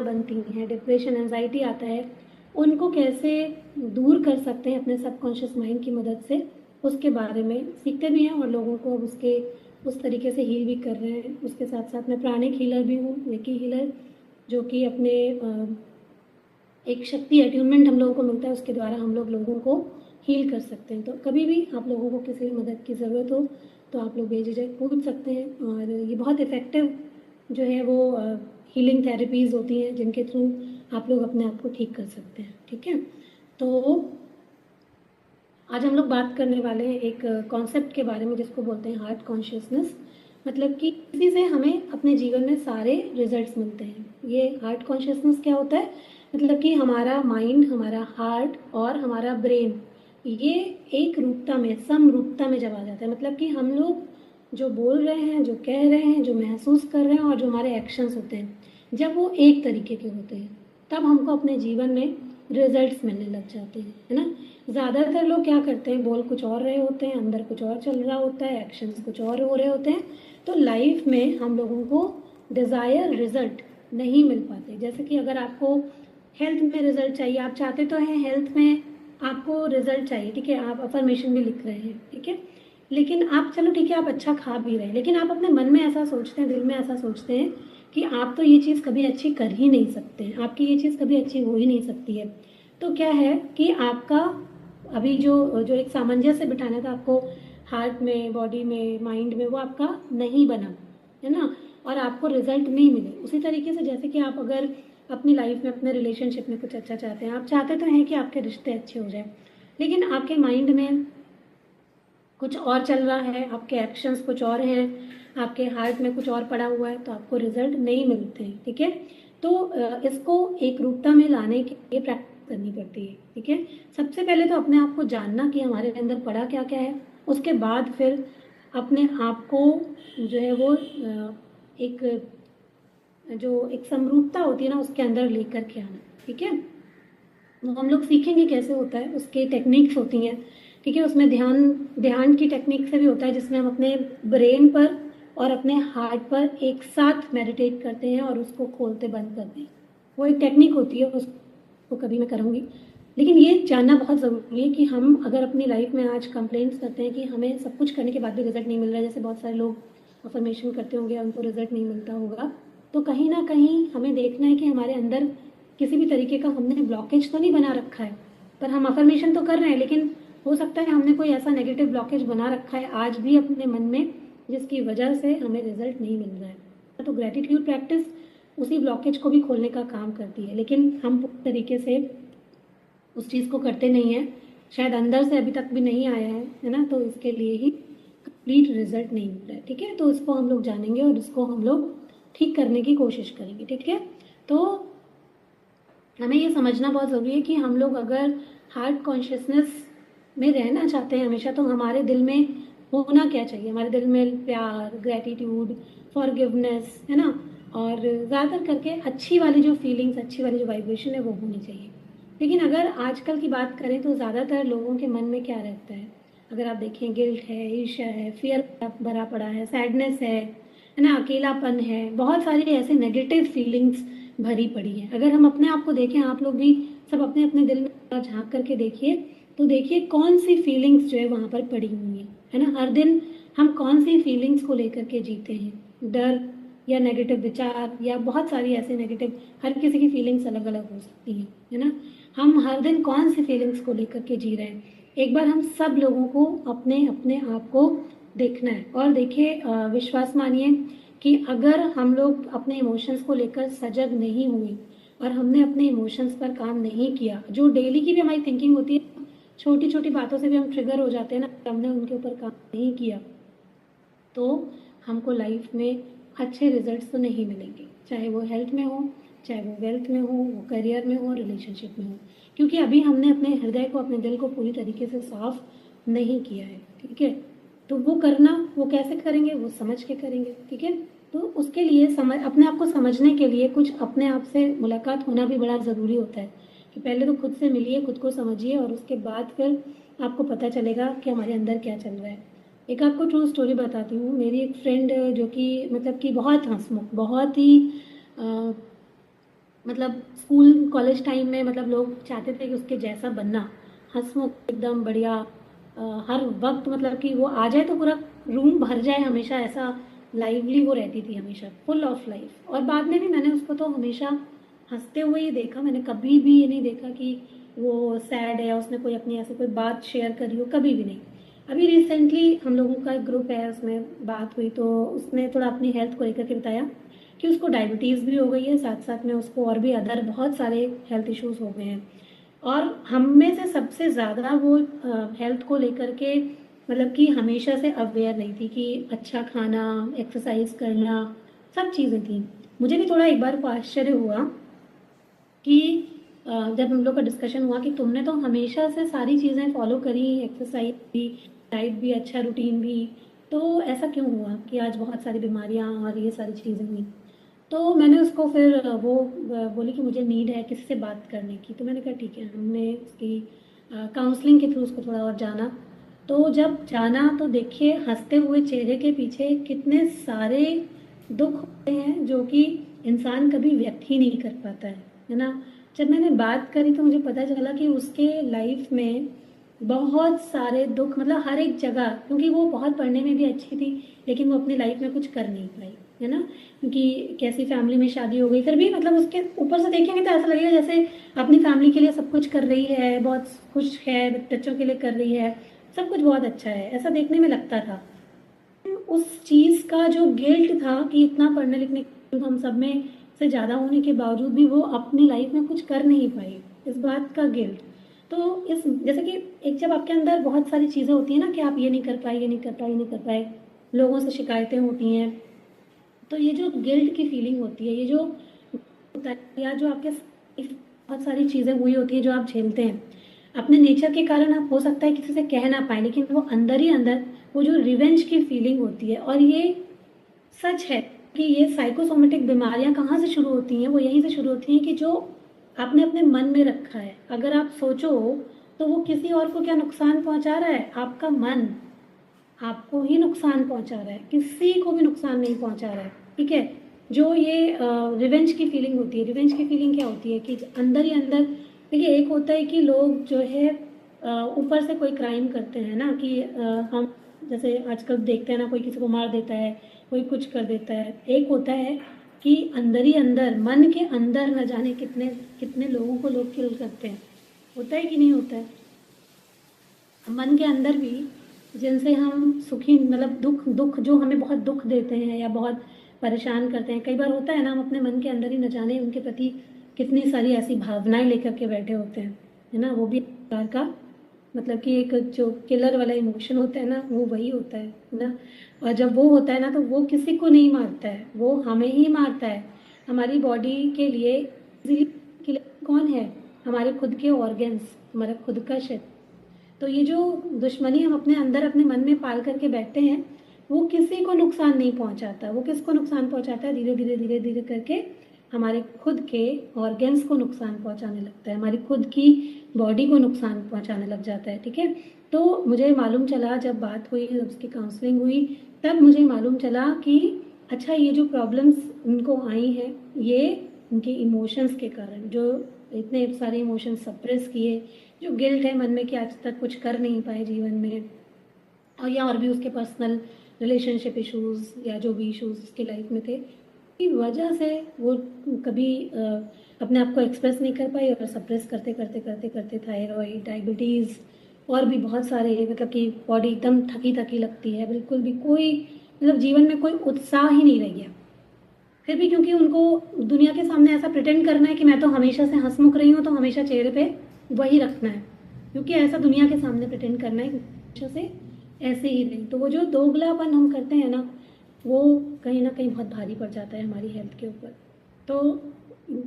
बनती हैं, depression, anxiety आता है, उनको कैसे दूर कर सकते हैं अपने सबकॉन्शियस माइंड की मदद से, उसके बारे में सीखते भी हैं और लोगों को अब उसके उस तरीके से हील भी कर रहे हैं। उसके साथ साथ मैं प्राणिक हीलर भी हूँ, रेकी हीलर, जो कि अपने एक शक्ति अट्यूनमेंट हम लोगों को मिलता है, उसके द्वारा हम लोग लोगों को हील कर सकते हैं। तो कभी भी आप लोगों को किसी भी मदद की ज़रूरत हो तो आप लोग बेझिझक पूछ सकते हैं। और ये बहुत इफ़ेक्टिव जो है वो हीलिंग थेरेपीज़ होती हैं, जिनके थ्रू आप लोग अपने आप को ठीक कर सकते हैं। ठीक है, तो आज हम लोग बात करने वाले हैं एक कॉन्सेप्ट के बारे में जिसको बोलते हैं हार्ट कॉन्शियसनेस। मतलब कि इसी से हमें अपने जीवन में सारे रिजल्ट्स मिलते हैं। ये हार्ट कॉन्शियसनेस क्या होता है? मतलब कि हमारा माइंड, हमारा हार्ट और हमारा ब्रेन, ये एक रूपता में, समरूपता में जब आ जाता है, मतलब कि हम लोग जो बोल रहे हैं, जो कह रहे हैं, जो महसूस कर रहे हैं और जो हमारे एक्शंस होते हैं, जब वो एक तरीके के होते हैं, तब हमको अपने जीवन में रिजल्ट्स मिलने लग जाते हैं, है ना। ज़्यादातर लोग क्या करते हैं, बोल कुछ और रहे होते हैं, अंदर कुछ और चल रहा होता है, एक्शंस कुछ और हो रहे होते हैं, तो लाइफ में हम लोगों को डिज़ायर रिजल्ट नहीं मिल पाते। जैसे कि अगर आपको हेल्थ में रिजल्ट चाहिए, आप चाहते तो हैं हेल्थ में आपको रिजल्ट चाहिए, ठीक है, आप अफर्मेशन भी लिख रहे हैं, ठीक है, लेकिन आप, चलो ठीक है, आप अच्छा खा भी रहे हैं, लेकिन आप अपने मन में ऐसा सोचते हैं, दिल में ऐसा सोचते हैं कि आप तो ये चीज़ कभी अच्छी कर ही नहीं सकते हैं, आपकी ये चीज़ कभी अच्छी हो ही नहीं सकती है। तो क्या है कि आपका अभी जो जो एक सामंजस्य बिठाना था आपको हार्ट में, बॉडी में, माइंड में, वो आपका नहीं बना, है ना, और आपको रिजल्ट नहीं मिले। उसी तरीके से जैसे कि आप अगर अपनी लाइफ में, अपने रिलेशनशिप में कुछ अच्छा चाहते हैं, आप चाहते तो हैं कि आपके रिश्ते अच्छे हो जाए, लेकिन आपके माइंड में कुछ और चल रहा है, आपके एक्शंस कुछ और हैं, आपके हार्ट में कुछ और पड़ा हुआ है, तो आपको रिजल्ट नहीं मिलते हैं। ठीक है, तो इसको एक रूपता में लाने के लिए प्रैक्टिस करनी पड़ती है। ठीक है, सबसे पहले तो अपने आप को जानना कि हमारे अंदर पड़ा क्या क्या है, उसके बाद फिर अपने आप को जो है वो एक जो एक समरूपता होती है ना, उसके अंदर लेकर के आना। ठीक है, वो हम लोग सीखेंगे कैसे होता है, उसके टेक्निक्स होती हैं। ठीक है, उसमें ध्यान ध्यान की टेक्निक से भी होता है, जिसमें हम अपने ब्रेन पर और अपने हार्ट पर एक साथ मेडिटेट करते हैं और उसको खोलते बंद करते हैं। वो एक टेक्निक होती है, उसको कभी मैं करूँगी। लेकिन ये जानना बहुत ज़रूरी है कि हम अगर अपनी लाइफ में आज कंप्लेंट्स करते हैं कि हमें सब कुछ करने के बाद भी रिजल्ट नहीं मिल रहा है, जैसे बहुत सारे लोग अफर्मेशन करते होंगे, उनको रिजल्ट नहीं मिलता होगा, तो कहीं ना कहीं हमें देखना है कि हमारे अंदर किसी भी तरीके का हमने ब्लॉकेज तो नहीं बना रखा है, पर हम अफर्मेशन तो कर रहे हैं, लेकिन हो सकता है हमने कोई ऐसा नेगेटिव ब्लॉकेज बना रखा है आज भी अपने मन में, जिसकी वजह से हमें रिजल्ट नहीं मिल रहा है। तो ग्रेटिट्यूड प्रैक्टिस उसी ब्लॉकेज को भी खोलने का काम करती है, लेकिन हम पूरी तरीके से उस चीज़ को करते नहीं हैं, शायद अंदर से अभी तक भी नहीं आया है ना, तो इसके लिए ही कंप्लीट रिजल्ट नहीं मिल रहा है। ठीक है, तो इसको हम लोग जानेंगे और इसको हम लोग ठीक करने की कोशिश करेंगे। ठीक है, तो हमें ये समझना बहुत ज़रूरी है कि हम लोग अगर हार्ट कॉन्शियसनेस में रहना चाहते हैं हमेशा, तो हमारे दिल में होना क्या चाहिए, हमारे दिल में प्यार, ग्रेटिट्यूड, फॉरगिवनेस, है ना, और ज़्यादातर करके अच्छी वाली जो फीलिंग्स, अच्छी वाली जो वाइब्रेशन है वो होनी चाहिए। लेकिन अगर आजकल की बात करें तो ज़्यादातर लोगों के मन में क्या रहता है, अगर आप देखें, गिल्ट है, ईर्ष्या है, फियर भरा पड़ा है, सैडनेस है ना, अकेलापन है, बहुत सारी ऐसे नेगेटिव फीलिंग्स भरी पड़ी है। अगर हम अपने आप को देखें, आप लोग भी सब अपने अपने दिल में झांक करके देखिए, तो देखिए कौन सी फीलिंग्स जो है वहाँ पर पड़ी हुई है ना। हर दिन हम कौन सी फीलिंग्स को लेकर के जीते हैं, डर या नेगेटिव विचार या बहुत सारी ऐसे नेगेटिव, हर किसी की फीलिंग्स अलग अलग हो सकती हैं, है ना। हम हर दिन कौन सी फीलिंग्स को लेकर के जी रहे हैं, एक बार हम सब लोगों को अपने अपने आप को देखना है। और देखिए, विश्वास मानिए कि अगर हम लोग अपने इमोशंस को लेकर सजग नहीं हुए और हमने अपने इमोशंस पर काम नहीं किया, जो डेली की भी हमारी थिंकिंग होती है, छोटी छोटी बातों से भी हम ट्रिगर हो जाते हैं ना, हमने उनके ऊपर काम नहीं किया, तो हमको लाइफ में अच्छे रिजल्ट्स तो नहीं मिलेंगे, चाहे वो हेल्थ में हो, चाहे वो वेल्थ में हो, वो करियर में हो, रिलेशनशिप में हो, क्योंकि अभी हमने अपने हृदय को, अपने दिल को पूरी तरीके से साफ नहीं किया है। ठीक है, तो वो करना, वो कैसे करेंगे, वो समझ के करेंगे। ठीक है, तो उसके लिए समझ, अपने आप को समझने के लिए कुछ अपने आप से मुलाकात होना भी बड़ा ज़रूरी होता है, कि पहले तो खुद से मिलिए, खुद को समझिए, और उसके बाद फिर आपको पता चलेगा कि हमारे अंदर क्या चल रहा है। एक आपको ट्रू स्टोरी बताती हूँ। मेरी एक फ्रेंड, जो कि मतलब कि बहुत हंसमुख, बहुत ही मतलब स्कूल कॉलेज टाइम में मतलब लोग चाहते थे कि उसके जैसा बनना, हंसमुख एकदम बढ़िया, हर वक्त मतलब कि वो आ जाए तो पूरा रूम भर जाए हमेशा, ऐसा लाइवली वो रहती थी हमेशा, फुल ऑफ लाइफ। और बाद में भी मैंने उसको तो हमेशा हंसते हुए ही देखा, मैंने कभी भी ये नहीं देखा कि वो सैड है या उसने कोई अपनी ऐसे कोई बात शेयर करी हो, कभी भी नहीं। अभी रिसेंटली हम लोगों का एक ग्रुप है, उसमें बात हुई तो उसने थोड़ा अपनी हेल्थ को लेकर के बताया कि उसको डायबिटीज़ भी हो गई है, साथ साथ में उसको और भी अदर बहुत सारे हेल्थ इश्यूज हो गए हैं। और हम में से सबसे ज़्यादा वो हेल्थ को लेकर के मतलब कि हमेशा से अवेयर रही थी कि अच्छा खाना, एक्सरसाइज करना, सब चीज़ें थी। मुझे भी थोड़ा एक बार को आश्चर्य हुआ कि जब हम लोग का डिस्कशन हुआ कि तुमने तो हमेशा से सारी चीज़ें फॉलो करी, एक्सरसाइज भी, डाइट भी, अच्छा रूटीन भी, तो ऐसा क्यों हुआ कि आज बहुत सारी बीमारियां और ये सारी चीज़ें हुई। तो मैंने उसको फिर वो बोली कि मुझे नीड है किसी से बात करने की, तो मैंने कहा ठीक है। हमने उसकी काउंसलिंग के थ्रू उसको थोड़ा और जाना। तो जब जाना तो देखिए हंसते हुए चेहरे के पीछे कितने सारे दुख होते हैं जो कि इंसान कभी व्यक्त ही नहीं कर पाता है ना। जब मैंने बात करी तो मुझे पता चला कि उसके लाइफ में बहुत सारे दुख, मतलब हर एक जगह, क्योंकि वो बहुत पढ़ने में भी अच्छी थी लेकिन वो अपनी लाइफ में कुछ कर नहीं पाई, है ना। क्योंकि कैसी फैमिली में शादी हो गई, फिर भी मतलब उसके ऊपर से देखेंगे तो ऐसा लगेगा जैसे अपनी फैमिली के लिए सब कुछ कर रही है, बहुत खुश है, बच्चों के लिए कर रही है, सब कुछ बहुत अच्छा है, ऐसा देखने में लगता था। उस चीज़ का जो गिल्ट था कि इतना पढ़ने लिखने हम सब में से ज़्यादा होने के बावजूद भी वो अपनी लाइफ में कुछ कर नहीं पाई, इस बात का गिल्ट। तो इस जैसे कि एक जब आपके अंदर बहुत सारी चीज़ें होती हैं ना कि आप ये नहीं कर पाए, ये नहीं कर पाए, ये नहीं कर पाए, लोगों से शिकायतें होती हैं, तो ये जो गिल्ट की फीलिंग होती है, ये जो होता है, या जो आपके बहुत सारी चीज़ें हुई होती है जो आप झेलते हैं अपने नेचर के कारण, आप हो सकता है किसी से कह ना पाए, लेकिन वो अंदर ही अंदर वो जो रिवेंज की फीलिंग होती है। और ये सच है कि ये साइकोसोमेटिक बीमारियां कहाँ से शुरू होती हैं, वो यहीं से शुरू होती हैं कि जो आपने अपने मन में रखा है, अगर आप सोचो तो वो किसी और को क्या नुकसान पहुंचा रहा है, आपका मन आपको ही नुकसान पहुंचा रहा है, किसी को भी नुकसान नहीं पहुंचा रहा है, ठीक है। जो ये रिवेंज की फीलिंग होती है, रिवेंज की फीलिंग क्या होती है कि अंदर ही अंदर, देखिए एक होता है कि लोग जो है ऊपर से कोई क्राइम करते हैं ना कि हम जैसे आजकल देखते हैं ना, कोई किसी को मार देता है, कोई कुछ कर देता है। एक होता है कि अंदर ही अंदर, मन के अंदर न जाने कितने कितने लोगों को लोग किल करते हैं, होता है कि नहीं होता है। मन के अंदर भी जिनसे हम सुखी, मतलब दुख दुख जो हमें बहुत दुख देते हैं या बहुत परेशान करते हैं, कई बार होता है ना हम अपने मन के अंदर ही न जाने उनके प्रति कितनी सारी ऐसी भावनाएं लेकर के बैठे होते हैं, है ना। वो भी एक प्रकार का मतलब कि एक जो किलर वाला इमोशन होता है ना, वो वही होता है ना। और जब वो होता है ना तो वो किसी को नहीं मारता है, वो हमें ही मारता है। हमारी बॉडी के लिए कौन है, हमारे खुद के ऑर्गन्स, हमारा खुद का शरीर। तो ये जो दुश्मनी हम अपने अंदर अपने मन में पाल करके बैठते हैं, वो किसी को नुकसान नहीं पहुंचाता। वो किसको नुकसान पहुंचाता है, धीरे धीरे धीरे धीरे करके हमारे खुद के ऑर्गन्स को नुकसान पहुंचाने लगता है, हमारी खुद की बॉडी को नुकसान पहुंचाने लग जाता है, ठीक है। तो मुझे मालूम चला जब बात हुई, जब उसकी काउंसलिंग हुई, तब मुझे मालूम चला कि अच्छा ये जो प्रॉब्लम्स उनको आई हैं, ये उनके इमोशंस के कारण, जो इतने सारे इमोशंस सप्रेस किए, जो गिल्ट है मन में कि आज तक कुछ कर नहीं पाए जीवन में, और या और भी उसके पर्सनल रिलेशनशिप इश्यूज या जो भी इश्यूज उसकी लाइफ में थे, की वजह से वो कभी अपने आप को एक्सप्रेस नहीं कर पाई, और सप्रेस करते करते करते करते थायराइड, डायबिटीज़ और भी बहुत सारे, मतलब कि बॉडी एकदम थकी थकी लगती है, बिल्कुल भी कोई मतलब जीवन में कोई उत्साह ही नहीं रह गया। फिर भी क्योंकि उनको दुनिया के सामने ऐसा प्रिटेंड करना है कि मैं तो हमेशा से हंसमुख रही हूँ, तो हमेशा चेहरे पे वही रखना है, क्योंकि ऐसा दुनिया के सामने प्रिटेंड करना है कि हमेशा से ऐसे ही रही। तो वो जो दोगलापन हम करते हैं ना, वो कहीं ना कहीं बहुत भारी पड़ जाता है हमारी हेल्थ के ऊपर। तो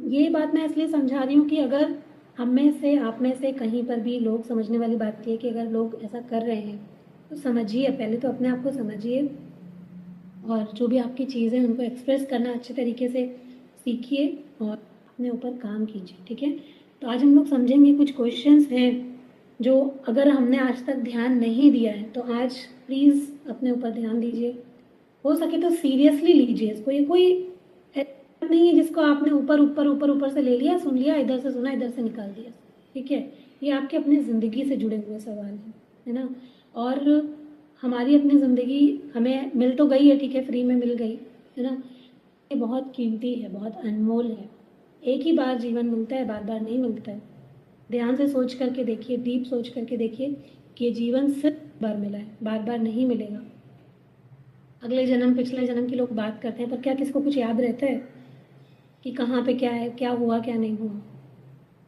ये बात मैं इसलिए समझा रही हूँ कि अगर हम में से, आप में से कहीं पर भी लोग, समझने वाली बात ये है कि अगर लोग ऐसा कर रहे हैं तो समझिए, पहले तो अपने आप को समझिए, और जो भी आपकी चीज़ें उनको एक्सप्रेस करना अच्छे तरीके से सीखिए और अपने ऊपर काम कीजिए, ठीक है। तो आज हम लोग समझेंगे कुछ क्वेश्चंस हैं जो अगर हमने आज तक ध्यान नहीं दिया है तो आज प्लीज़ अपने ऊपर ध्यान दीजिए, हो सके तो सीरियसली लीजिए इसको। ये कोई बात नहीं है जिसको आपने ऊपर ऊपर ऊपर ऊपर से ले लिया, सुन लिया, इधर से सुना, इधर से निकाल दिया, ठीक है। ये आपके अपनी ज़िंदगी से जुड़े हुए सवाल हैं, है ना। और हमारी अपनी ज़िंदगी हमें मिल तो गई है, ठीक है, फ्री में मिल गई, है ना। ये बहुत कीमती है, बहुत अनमोल है। एक ही बार जीवन मिलता है, बार बार नहीं मिलता है। ध्यान से सोच करके देखिए, डीप सोच करके देखिए कि ये जीवन सिर्फ बार मिला है, बार बार नहीं मिलेगा। अगले जन्म, पिछले जन्म की लोग बात करते हैं, पर क्या किसको कुछ याद रहता है कि कहाँ पे क्या है, क्या हुआ, क्या नहीं हुआ।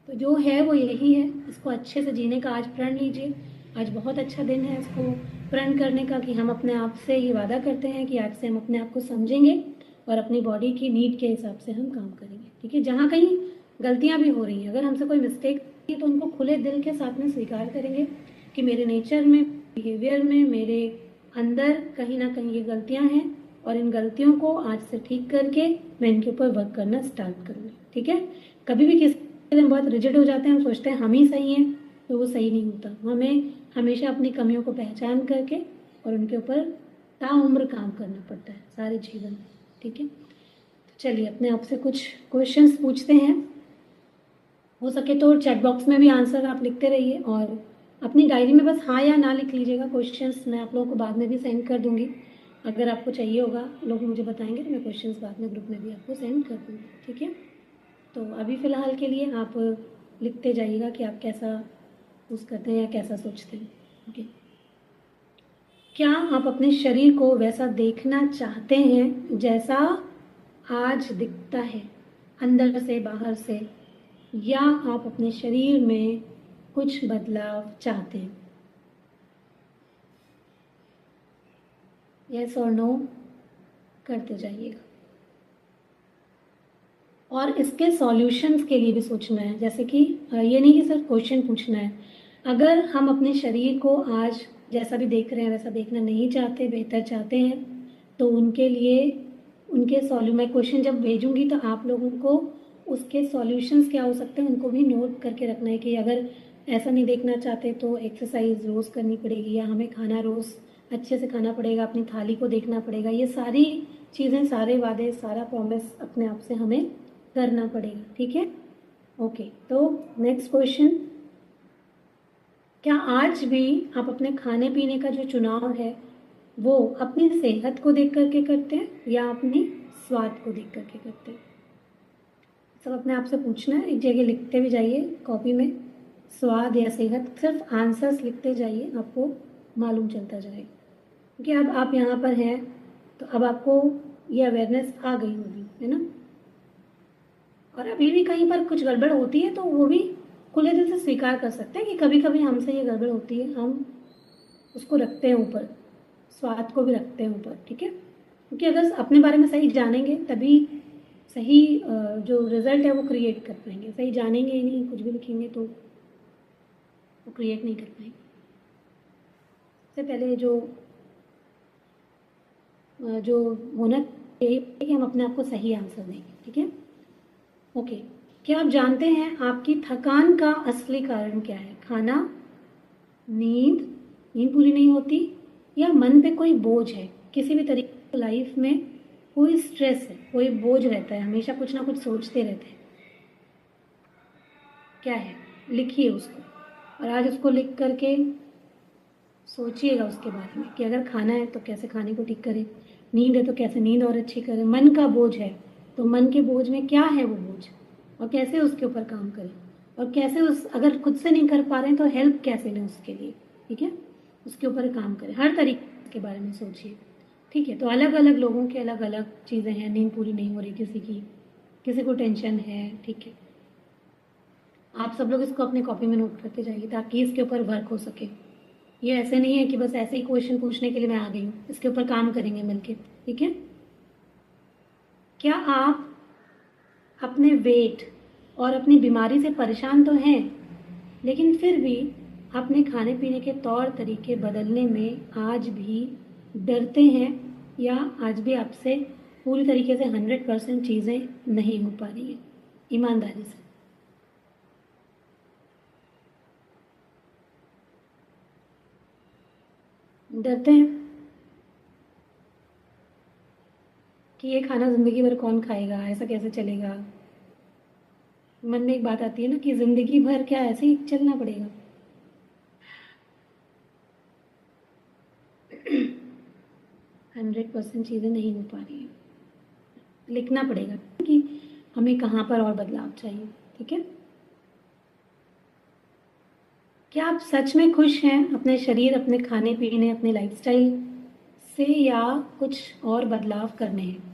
तो जो है वो यही है। इसको अच्छे से जीने का आज प्रण लीजिए। आज बहुत अच्छा दिन है इसको प्रण करने का, कि हम अपने आप से ये वादा करते हैं कि आज से हम अपने आप को समझेंगे और अपनी बॉडी की नीड के हिसाब से हम काम करेंगे, ठीक है। जहाँ कहीं गलतियाँ भी हो रही हैं, अगर हमसे कोई मिस्टेक है तो उनको खुले दिल के साथ में स्वीकार करेंगे कि मेरे नेचर में, बिहेवियर में, मेरे अंदर कहीं ना कहीं ये गलतियाँ हैं, और इन गलतियों को आज से ठीक करके मैं इनके ऊपर वर्क करना स्टार्ट करूँगी, ठीक है। कभी भी किसी हम बहुत रिजिड हो जाते हैं, हम सोचते हैं हम ही सही हैं, तो वो सही नहीं होता। हमें हमेशा अपनी कमियों को पहचान करके और उनके ऊपर ताउम्र काम करना पड़ता है सारे जीवन में, ठीक है। तो चलिए अपने आप से कुछ क्वेश्चंस पूछते हैं। हो सके तो चैट बॉक्स में भी आंसर आप लिखते रहिए, और अपनी डायरी में बस हाँ या ना लिख लीजिएगा। क्वेश्चंस मैं आप लोगों को बाद में भी सेंड कर दूंगी। अगर आपको चाहिए होगा, लोग मुझे बताएंगे, तो मैं क्वेश्चंस बाद में ग्रुप में भी आपको सेंड कर दूंगी, ठीक है। तो अभी फ़िलहाल के लिए आप लिखते जाइएगा कि आप कैसा यूज़ करते हैं या कैसा सोचते हैं, ओके। क्या आप अपने शरीर को वैसा देखना चाहते हैं जैसा आज दिखता है, अंदर से, बाहर से, या आप अपने शरीर में कुछ बदलाव चाहते हैं? यस और नो करते जाइएगा। और इसके सॉल्यूशंस के लिए भी सोचना है, जैसे कि ये नहीं कि सिर्फ क्वेश्चन पूछना है। अगर हम अपने शरीर को आज जैसा भी देख रहे हैं वैसा देखना नहीं चाहते, बेहतर चाहते हैं, तो उनके लिए मैं क्वेश्चन जब भेजूंगी तो आप लोगों को उसके सॉल्यूशंस क्या हो सकते हैं उनको भी नोट करके रखना है, कि अगर ऐसा नहीं देखना चाहते तो एक्सरसाइज रोज़ करनी पड़ेगी, या हमें खाना रोज़ अच्छे से खाना पड़ेगा, अपनी थाली को देखना पड़ेगा। ये सारी चीज़ें, सारे वादे, सारा प्रॉमिस अपने आप से हमें करना पड़ेगा, ठीक है। ओके, तो नेक्स्ट क्वेश्चन, क्या आज भी आप अपने खाने पीने का जो चुनाव है वो अपनी सेहत को देख करके करते हैं या अपनी स्वाद को देख करके करते हैं? सब अपने आप से पूछना है, एक जगह लिखते भी जाइए कॉपी में, स्वाद या सेहत, सिर्फ आंसर्स लिखते जाइए, आपको मालूम चलता जाएगा। क्योंकि अब आप यहाँ पर हैं तो अब आपको ये अवेयरनेस आ गई होगी, है ना। और अभी भी कहीं पर कुछ गड़बड़ होती है तो वो भी खुले दिल से स्वीकार कर सकते हैं कि कभी कभी हमसे ये गड़बड़ होती है, हम उसको रखते हैं ऊपर, स्वाद को भी रखते हैं ऊपर, ठीक है। क्योंकि अगर अपने बारे में सही जानेंगे तभी सही जो रिजल्ट है वो क्रिएट कर पाएंगे। सही जानेंगे ही नहीं, कुछ भी लिखेंगे तो वो क्रिएट नहीं कर पाएंगे। सबसे पहले जो होना चाहिए कि हम अपने आप को सही आंसर देंगे, ठीक है। ओके, क्या आप जानते हैं आपकी थकान का असली कारण क्या है? खाना, नींद, नींद पूरी नहीं होती, या मन पे कोई बोझ है, किसी भी तरीके लाइफ में कोई स्ट्रेस है, कोई बोझ रहता है, हमेशा कुछ ना कुछ सोचते रहते हैं। क्या है? लिखिए उसको, और आज उसको लिख करके सोचिएगा उसके बारे में कि अगर खाना है तो कैसे खाने को ठीक करें, नींद है तो कैसे नींद और अच्छी करें, मन का बोझ है तो मन के बोझ में क्या है वो बोझ, और कैसे उसके ऊपर काम करें, और कैसे उस, अगर खुद से नहीं कर पा रहे हैं तो हेल्प कैसे लें उसके लिए, ठीक है। उसके ऊपर काम करें, हर तरीके के बारे में सोचिए, ठीक है। तो अलग अलग लोगों की अलग अलग चीज़ें हैं, नींद पूरी नहीं हो रही किसी की, किसी को टेंशन है, ठीक है। आप सब लोग इसको अपनी कॉपी में नोट करते जाइए ताकि इसके ऊपर वर्क हो सके। ये ऐसे नहीं है कि बस ऐसे ही क्वेश्चन पूछने के लिए मैं आ गई हूँ, इसके ऊपर काम करेंगे मिलके, ठीक है। क्या आप अपने वेट और अपनी बीमारी से परेशान तो हैं, लेकिन फिर भी अपने खाने पीने के तौर तरीके बदलने में आज भी डरते हैं, या आज भी आपसे पूरी तरीके से 100% चीज़ें नहीं हो पा रही हैं? ईमानदारी से डरते हैं? कि ये खाना ज़िंदगी भर कौन खाएगा, ऐसा कैसे चलेगा। मन में एक बात आती है ना कि ज़िंदगी भर क्या ऐसे ही चलना पड़ेगा। 100% चीज़ें नहीं हो पा रही हैं, लिखना पड़ेगा कि हमें कहाँ पर और बदलाव चाहिए। ठीक है, क्या आप सच में खुश हैं अपने शरीर, अपने खाने पीने, अपने लाइफस्टाइल से, या कुछ और बदलाव करने हैं?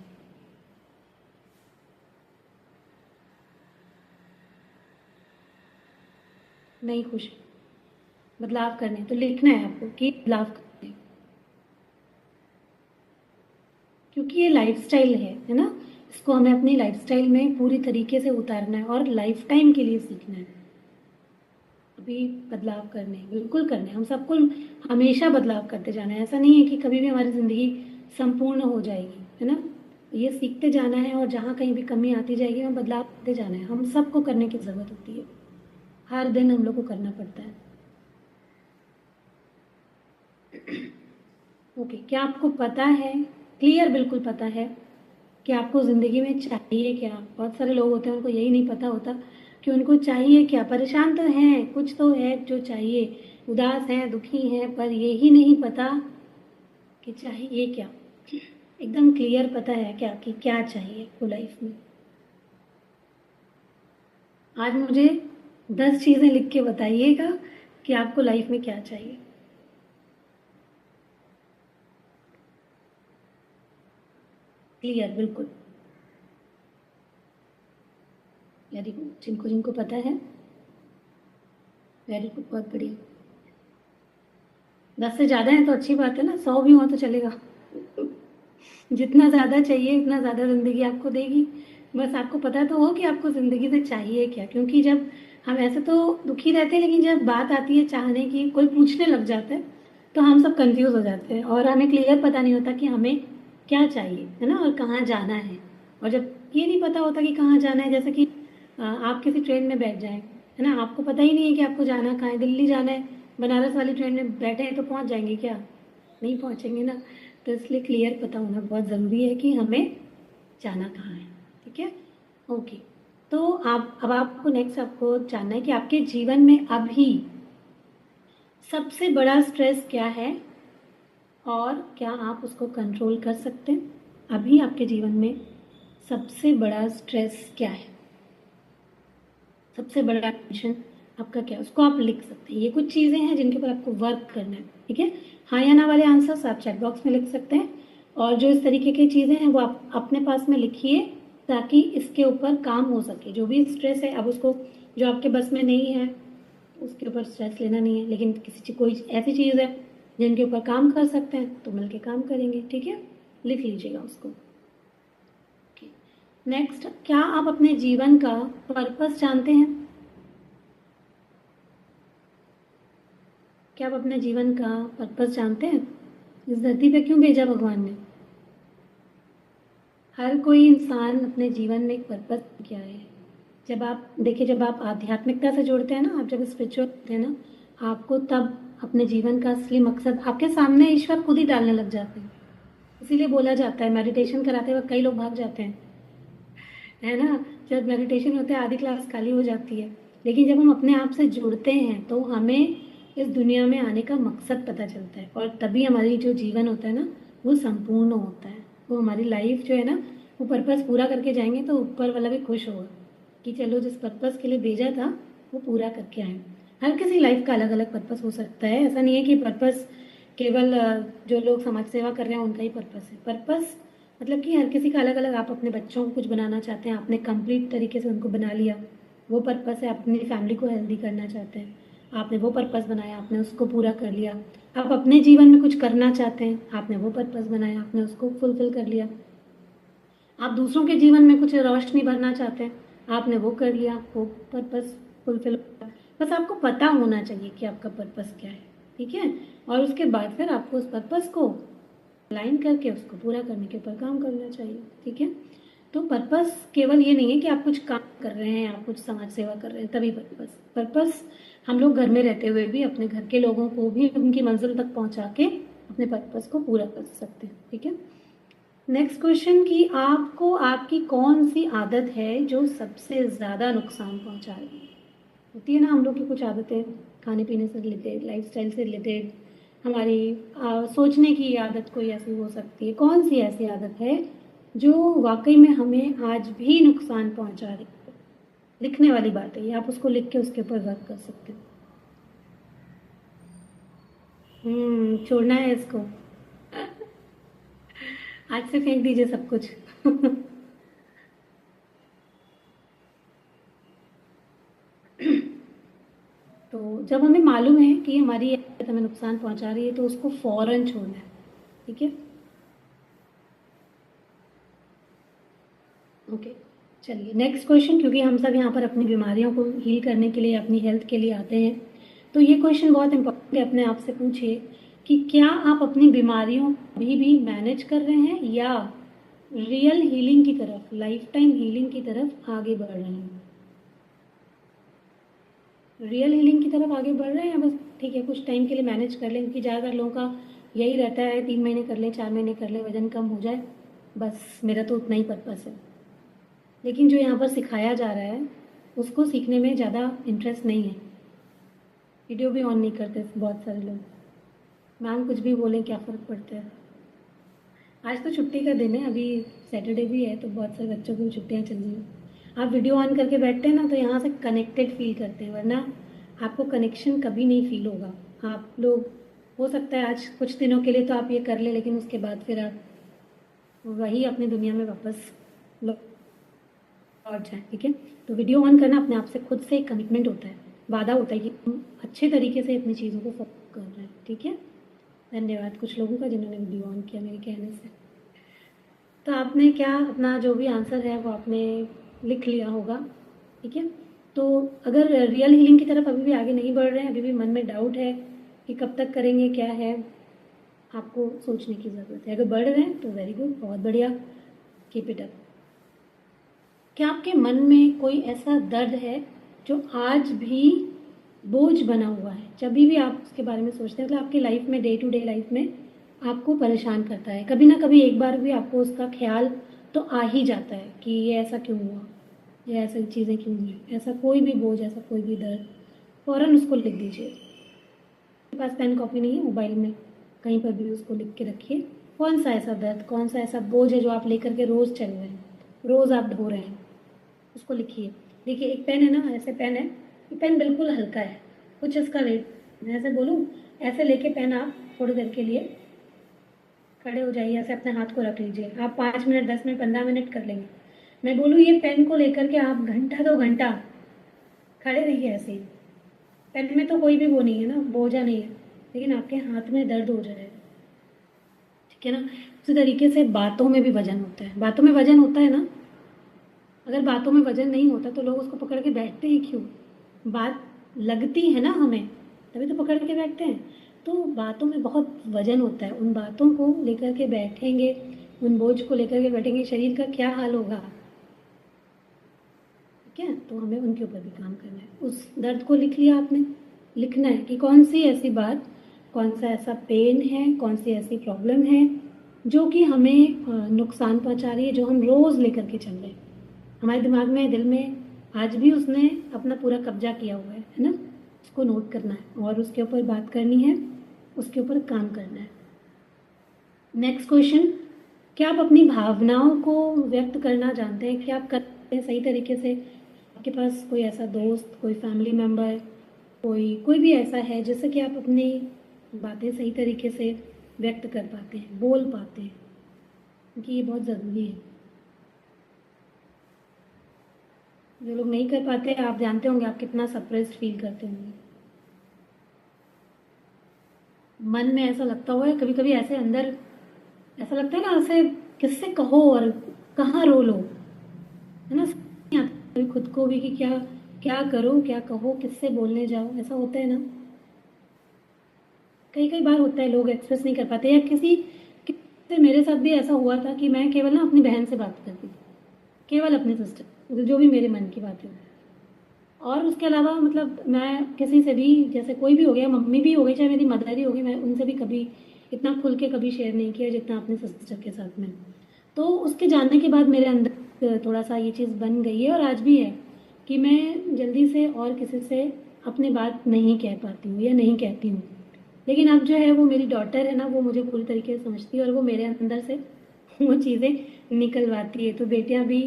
नहीं खुश हैं, बदलाव करने हैं, तो लिखना है आपको कि बदलाव करने हैं, क्योंकि ये लाइफस्टाइल है ना। इसको हमें अपनी लाइफस्टाइल में पूरी तरीके से उतारना है और लाइफ टाइम के लिए सीखना है। अभी बदलाव करने हैं, बिल्कुल करने हैं, हम सबको हमेशा बदलाव करते जाना है। ऐसा नहीं है कि कभी भी हमारी ज़िंदगी संपूर्ण हो जाएगी, है ना। ये सीखते जाना है और जहाँ कहीं भी कमी आती जाएगी हमें बदलाव करते जाना है। हम सबको करने की ज़रूरत होती है, हर दिन हम लोग को करना पड़ता है। ओके, क्या आपको पता है, क्लियर बिल्कुल पता है कि आपको ज़िंदगी में चाहिए क्या? बहुत सारे लोग होते हैं उनको यही नहीं पता होता कि उनको चाहिए क्या। परेशान तो हैं, कुछ तो है जो चाहिए, उदास हैं, दुखी हैं, पर यही नहीं पता कि चाहिए क्या। एकदम क्लियर पता है क्या कि क्या चाहिए आपको लाइफ में। आज मुझे 10 चीज़ें लिख के बताइएगा कि आपको लाइफ में क्या चाहिए। क्लियर बिल्कुल, वेरी गुड। जिनको जिनको पता है, वेरी गुड, बहुत बढ़िया। 10 से ज़्यादा है तो अच्छी बात है ना, 100 भी हो तो चलेगा। जितना ज़्यादा चाहिए उतना ज़्यादा ज़िंदगी आपको देगी। बस आपको पता तो हो कि आपको ज़िंदगी से चाहिए क्या, क्योंकि जब हम ऐसे तो दुखी रहते हैं, लेकिन जब बात आती है चाहने की, कोई पूछने लग जाता है तो हम सब कंफ्यूज हो जाते हैं और हमें क्लियर पता नहीं होता कि हमें क्या चाहिए, है ना, और कहाँ जाना है। और जब ये नहीं पता होता कि कहाँ जाना है, जैसे कि आप किसी ट्रेन में बैठ जाएं, है ना, आपको पता ही नहीं है कि आपको जाना कहाँ है। दिल्ली जाना है, बनारस वाली ट्रेन में बैठे हैं तो पहुँच जाएंगे क्या? नहीं पहुँचेंगे ना। तो इसलिए क्लियर पता होना बहुत ज़रूरी है कि हमें जाना कहाँ है। ठीक है, ओके। तो आप अब आपको नेक्स्ट आपको जानना है कि आपके जीवन में अभी सबसे बड़ा स्ट्रेस क्या है और क्या आप उसको कंट्रोल कर सकते हैं। अभी आपके जीवन में सबसे बड़ा स्ट्रेस क्या है, सबसे बड़ा टेंशन आपका क्या है, उसको आप लिख सकते हैं। ये कुछ चीज़ें हैं जिनके ऊपर आपको वर्क करना है। ठीक है, हाँ या ना वाले आंसर्स आप चैट बॉक्स में लिख सकते हैं, और जो इस तरीके की चीज़ें हैं वो आप अपने पास में लिखिए, ताकि इसके ऊपर काम हो सके। जो भी स्ट्रेस है, अब उसको जो आपके बस में नहीं है उसके ऊपर स्ट्रेस लेना नहीं है, लेकिन कोई ऐसी चीज़ है जिनके ऊपर काम कर सकते हैं तो मिलके काम करेंगे। ठीक है, लिख लीजिएगा उसको। नेक्स्ट, क्या आप अपने जीवन का पर्पस जानते हैं? क्या आप अपने जीवन का पर्पस जानते हैं? इस धरती पे क्यों भेजा भगवान ने? हर कोई इंसान अपने जीवन में एक पर्पस क्या है। जब आप देखिए, जब आप आध्यात्मिकता से जुड़ते हैं ना, आप जब स्पिरिचुअल होते हैं ना, आपको तब अपने जीवन का असली मकसद आपके सामने ईश्वर खुद ही डालने लग जाते हैं। इसीलिए बोला जाता है, मेडिटेशन कराते वक्त कई लोग भाग जाते हैं, है ना। जब मेडिटेशन होता है आधी क्लास खाली हो जाती है, लेकिन जब हम अपने आप से जुड़ते हैं तो हमें इस दुनिया में आने का मकसद पता चलता है, और तभी हमारी जो जीवन होता है ना वो संपूर्ण होता है। वो हमारी लाइफ जो है ना, वो पर्पस पूरा करके जाएंगे तो ऊपर वाला भी खुश होगा कि चलो जिस पर्पस के लिए भेजा था वो पूरा करके आए। हर किसी लाइफ का अलग अलग पर्पस हो सकता है। ऐसा नहीं है कि पर्पस केवल जो लोग समाज सेवा कर रहे हैं उनका ही पर्पस है। पर्पस मतलब कि हर किसी का अलग अलग। आप अपने बच्चों को कुछ बनाना चाहते हैं, आपने कंप्लीट तरीके से उनको बना लिया, वो पर्पस है। अपनी फैमिली को हेल्दी करना चाहते हैं, आपने वो पर्पस बनाया, आपने उसको पूरा कर लिया। आप अपने जीवन में कुछ करना चाहते हैं, आपने वो पर्पस बनाया, आपने उसको फुलफिल कर लिया। आप दूसरों के जीवन में कुछ रोशनी भरना चाहते हैं, आपने वो कर लिया, वो पर्पस फुलफिल हो गया। बस आपको पता होना चाहिए कि आपका पर्पस क्या है। ठीक है, और उसके बाद फिर आपको उस पर्पस को अलाइन करके उसको पूरा करने के ऊपर काम करना चाहिए। ठीक है, तो पर्पस केवल ये नहीं है कि आप कुछ काम कर रहे हैं, आप कुछ समाज सेवा कर रहे हैं तभी पर्पस। पर्पस हम लोग घर में रहते हुए भी अपने घर के लोगों को भी उनकी मंजिल तक पहुंचा के अपने पर्पस को पूरा कर सकते हैं। ठीक है, नेक्स्ट क्वेश्चन कि आपको आपकी कौन सी आदत है जो सबसे ज़्यादा नुकसान पहुंचा रही है। होती है ना हम लोग की कुछ आदतें, खाने पीने से रिलेटेड, लाइफस्टाइल से रिलेटेड, हमारी सोचने की आदत कोई ऐसी हो सकती है। कौन सी ऐसी आदत है जो वाकई में हमें आज भी नुकसान पहुंचा रही है। लिखने वाली बात है ये, आप उसको लिख के उसके ऊपर वर्क कर सकते हो। छोड़ना है इसको। आज से फेंक दीजिए सब कुछ। तो जब हमें मालूम है कि हमारी आदत हमें नुकसान पहुंचा रही है तो उसको फौरन छोड़ना है। ठीक है, ओके। चलिए नेक्स्ट क्वेश्चन, क्योंकि हम सब यहाँ पर अपनी बीमारियों को हील करने के लिए, अपनी हेल्थ के लिए आते हैं, तो ये क्वेश्चन बहुत इंपॉर्टेंट है। अपने आप से पूछिए कि क्या आप अपनी बीमारियों को अभी भी मैनेज कर रहे हैं या रियल हीलिंग की तरफ, लाइफ टाइम हीलिंग की तरफ आगे बढ़ रहे हैं। रियल हीलिंग की तरफ आगे बढ़ रहे हैं या बस ठीक है कुछ टाइम के लिए मैनेज कर लें, क्योंकि ज़्यादातर लोगों का यही रहता है 3 महीने कर लें, 4 महीने कर लें, वजन कम हो जाए, बस मेरा तो उतना ही पर्पस है। लेकिन जो यहाँ पर सिखाया जा रहा है उसको सीखने में ज़्यादा इंटरेस्ट नहीं है। वीडियो भी ऑन नहीं करते बहुत सारे लोग। मैम कुछ भी बोलें क्या फ़र्क पड़ता है। आज तो छुट्टी का दिन है, अभी सैटरडे भी है तो बहुत सारे बच्चों की भी छुट्टियाँ चल रही हैं। आप वीडियो ऑन करके बैठते हैं ना तो यहाँ से कनेक्टेड फील करते हैं, वरना आपको कनेक्शन कभी नहीं फील होगा। आप लोग हो सकता है आज कुछ दिनों के लिए तो आप ये कर लें, लेकिन उसके बाद फिर आप वही अपनी दुनिया में वापस लौट जाए। ठीक है, तो वीडियो ऑन करना अपने आप से खुद से एक कमिटमेंट होता है, वादा होता है कि हम अच्छे तरीके से अपनी चीज़ों को फॉलो कर रहे हैं। ठीक है, धन्यवाद कुछ लोगों का जिन्होंने वीडियो ऑन किया मेरे कहने से। तो आपने क्या अपना जो भी आंसर है वो आपने लिख लिया होगा। ठीक है, तो अगर रियल हीलिंग की तरफ अभी भी आगे नहीं बढ़ रहे हैं, अभी भी मन में डाउट है कि कब तक करेंगे, क्या है, आपको सोचने की ज़रूरत है। अगर बढ़ रहे हैं तो वेरी गुड, बहुत बढ़िया, कीप इट अप। क्या आपके मन में कोई ऐसा दर्द है जो आज भी बोझ बना हुआ है, जब भी आप उसके बारे में सोचते हैं, मतलब आपकी लाइफ में, डे टू डे लाइफ में आपको परेशान करता है, कभी ना कभी एक बार भी आपको उसका ख्याल तो आ ही जाता है कि ये ऐसा क्यों हुआ, ये ऐसी चीज़ें क्यों हुई। ऐसा कोई भी बोझ, ऐसा कोई भी दर्द, फ़ौरन उसको लिख दीजिए। मेरे पास पेन कॉपी नहीं है, मोबाइल में कहीं पर भी उसको लिख के रखिए। कौन सा ऐसा दर्द, कौन सा ऐसा बोझ है जो आप लेकर के रोज़ चल रहे हैं, रोज़ आप ढो रहे हैं, उसको लिखिए। देखिए एक पेन है ना, ऐसे पेन है, ये पेन बिल्कुल हल्का है, कुछ इसका वेट, मैं ऐसे बोलूँ, ऐसे लेके पेन आप थोड़ी देर के लिए खड़े हो जाइए, ऐसे अपने हाथ को रख लीजिए। आप 5 मिनट, 10 मिनट, 15 मिनट कर लेंगे। मैं बोलूँ ये पेन को लेकर के आप घंटा 2 घंटा खड़े रहिए ऐसे ही। पेन में तो कोई भी वो नहीं है ना, बोझा नहीं है, लेकिन आपके हाथ में दर्द हो जाएगा। ठीक है ना, उसी तरीके से बातों में भी वजन होता है, बातों में वजन होता है ना। अगर बातों में वजन नहीं होता तो लोग उसको पकड़ के बैठते ही क्यों। बात लगती है ना हमें, तभी तो पकड़ के बैठते हैं। तो बातों में बहुत वजन होता है, उन बातों को लेकर के बैठेंगे, उन बोझ को लेकर के बैठेंगे, शरीर का क्या हाल होगा। ठीक है, तो हमें उनके ऊपर भी काम करना है। उस दर्द को लिख लिया आपने, लिखना है कि कौन सी ऐसी बात, कौन सा ऐसा पेन है, कौन सी ऐसी प्रॉब्लम है जो कि हमें नुकसान पहुंचा रही है, जो हम रोज़ लेकर के चल रहे हैं। हमारे दिमाग में, दिल में आज भी उसने अपना पूरा कब्जा किया हुआ है ना। उसको नोट करना है और उसके ऊपर बात करनी है, उसके ऊपर काम करना है। नेक्स्ट क्वेश्चन, क्या आप अपनी भावनाओं को व्यक्त करना जानते हैं? क्या आप करते हैं सही तरीके से? आपके पास कोई ऐसा दोस्त, कोई फैमिली मेम्बर, कोई भी ऐसा है जिससे कि आप अपनी बातें सही तरीके से व्यक्त कर पाते हैं, बोल पाते हैं, क्योंकि ये बहुत ज़रूरी है। जो लोग नहीं कर पाते, आप जानते होंगे आप कितना सप्रेस्ड फील करते होंगे। मन में ऐसा लगता हुआ है कभी कभी, ऐसे अंदर ऐसा लगता है ना, ऐसे किससे कहो और कहाँ रो लो, है ना। समझ नहीं आता कभी खुद को भी कि क्या क्या करो, क्या कहो, किससे बोलने जाओ, ऐसा होता है ना। कई कई बार होता है लोग एक्सप्रेस नहीं कर पाते, या किसी मेरे साथ भी ऐसा हुआ था कि मैं केवल ना अपनी बहन से बात करती थी, केवल अपनी सिस्टर, जो भी मेरे मन की बातें, और उसके अलावा मतलब मैं किसी से भी, जैसे कोई भी हो गया, मम्मी भी हो गई, चाहे मेरी मदर ही हो गई, मैं उनसे भी कभी इतना खुल के कभी शेयर नहीं किया जितना अपने सिस्टर के साथ में। तो उसके जानने के बाद मेरे अंदर थोड़ा सा ये चीज़ बन गई है और आज भी है कि मैं जल्दी से और किसी से अपनी बात नहीं कह पाती हूँ या नहीं कहती हूँ। लेकिन अब जो है वो मेरी डॉटर है ना, वो मुझे पूरी तरीके से समझती है और वो मेरे अंदर से वो चीज़ें निकलवाती है। तो बेटियां भी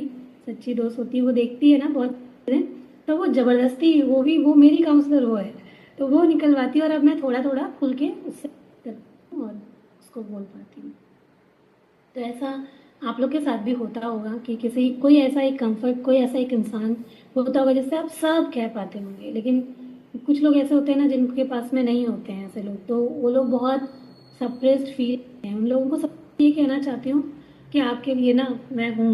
सच्ची दोस्त होती है, वो देखती है ना बहुत चीज़ें, तो वो ज़बरदस्ती वो मेरी काउंसलर वो है, तो वो निकलवाती है और अब मैं थोड़ा थोड़ा खुल के उससे करती हूँ और उसको बोल पाती हूँ। तो ऐसा आप लोग के साथ भी होता होगा कि किसी कोई ऐसा एक कंफर्ट, कोई ऐसा एक इंसान होता होगा जिससे आप सब कह पाते होंगे, लेकिन कुछ लोग ऐसे होते हैं ना जिनके पास में नहीं होते हैं ऐसे लोग, तो वो लोग बहुत सप्रेस्ड फील हैं। उन लोगों को सब ये कहना चाहती हूँ कि आपके लिए ना मैं हूँ।